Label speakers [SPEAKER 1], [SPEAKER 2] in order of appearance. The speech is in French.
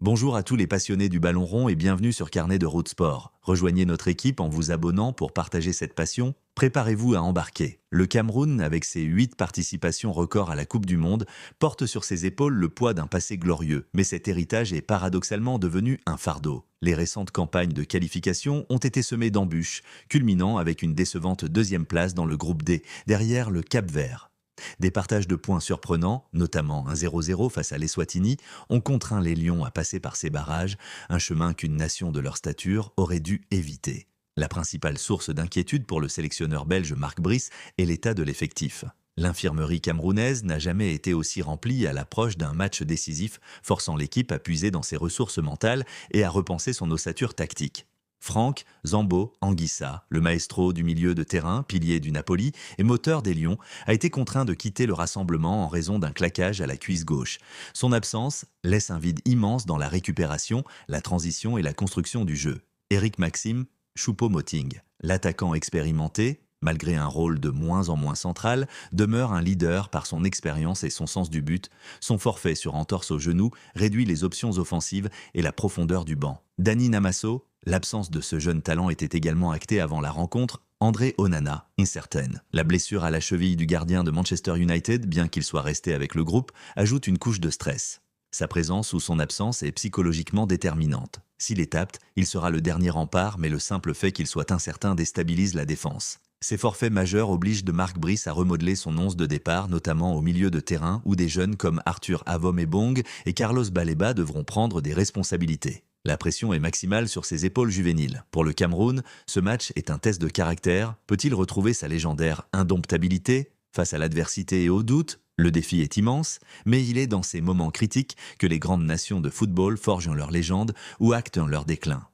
[SPEAKER 1] Bonjour à tous les passionnés du ballon rond et bienvenue sur Carnet de Route Sport. Rejoignez notre équipe en vous abonnant pour partager cette passion. Préparez-vous à embarquer. Le Cameroun, avec ses 8 participations records à la Coupe du Monde, porte sur ses épaules le poids d'un passé glorieux. Mais cet héritage est paradoxalement devenu un fardeau. Les récentes campagnes de qualification ont été semées d'embûches, culminant avec une décevante deuxième place dans le groupe D, derrière le Cap-Vert. Des partages de points surprenants, notamment un 0-0 face à l'Eswatini, ont contraint les Lions à passer par ces barrages, un chemin qu'une nation de leur stature aurait dû éviter. La principale source d'inquiétude pour le sélectionneur belge Marc Brice est l'état de l'effectif. L'infirmerie camerounaise n'a jamais été aussi remplie à l'approche d'un match décisif, forçant l'équipe à puiser dans ses ressources mentales et à repenser son ossature tactique. Franck Zambo Anguissa, le maestro du milieu de terrain, pilier du Napoli et moteur des Lions, a été contraint de quitter le rassemblement en raison d'un claquage à la cuisse gauche. Son absence laisse un vide immense dans la récupération, la transition et la construction du jeu. Eric Maxime Choupo-Moting, l'attaquant expérimenté, malgré un rôle de moins en moins central, demeure un leader par son expérience et son sens du but. Son forfait sur entorse au genou réduit les options offensives et la profondeur du banc. Dani Namasso, l'absence de ce jeune talent était également actée avant la rencontre. André Onana, incertaine. La blessure à la cheville du gardien de Manchester United, bien qu'il soit resté avec le groupe, ajoute une couche de stress. Sa présence ou son absence est psychologiquement déterminante. S'il est apte, il sera le dernier rempart, mais le simple fait qu'il soit incertain déstabilise la défense. Ces forfaits majeurs obligent de Marc Brice à remodeler son 11 de départ, notamment au milieu de terrain, où des jeunes comme Arthur Avom-Ebong et Carlos Baleba devront prendre des responsabilités. La pression est maximale sur ses épaules juvéniles. Pour le Cameroun, ce match est un test de caractère. Peut-il retrouver sa légendaire indomptabilité face à l'adversité et au doute? Le défi est immense, mais il est dans ces moments critiques que les grandes nations de football forgent leur légende ou actent leur déclin.